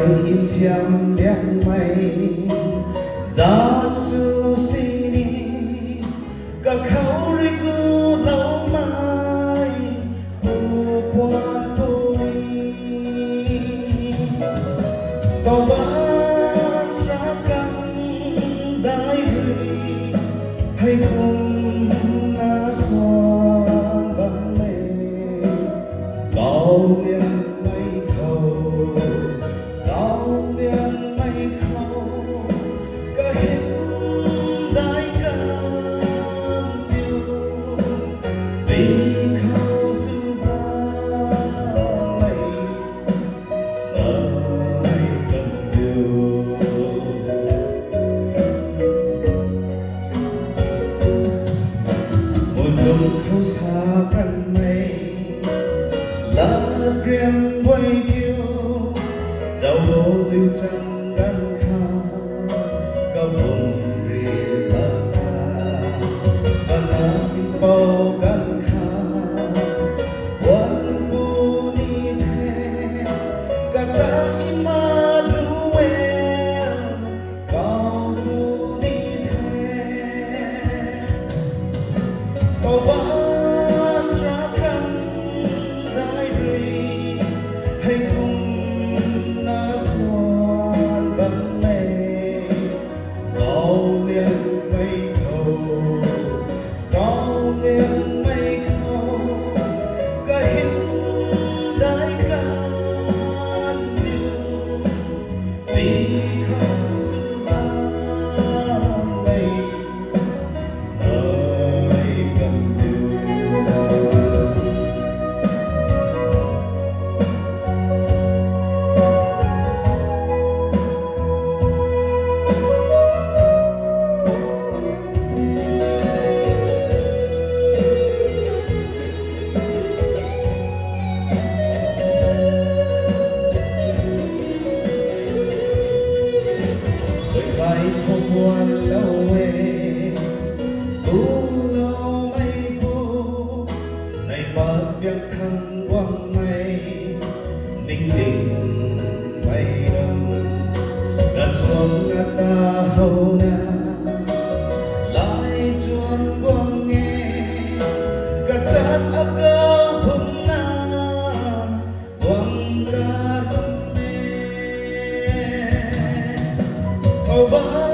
phải im thiam đen mây giá su sini cả khâu rigu lâu mai u quan tôi tàu bán ra căng đáy rì hay không na xoan bắn mê bao liên mây khâu bao liên mây khâu cả hình đáy cơn tiêu vì khâu sư ra mây nơi cần tiêu mùa xuân khâu xa căn mây lá riêng quay kêu dạo đô lưu trăng đan kha cả vùng rì la và nắng bao gan kha quan bu ni the cả ta ima luwe bao bu ni the tàu bán ra căng đáy rì hay không na xoan bắn mây cao liên mây khâu cao liên mây khâu cả hình đáy can tiêu vì khâu sư ra mây nơi cần tiêu phải không quan lâu về tu lâu mây bu này mất việc thăng quang mây ninh đình mây đông đặt xuống ngã ta hầu na lại chuồn quang nghe cả chát ấp cao phung na quang ca lúc mê tàu bán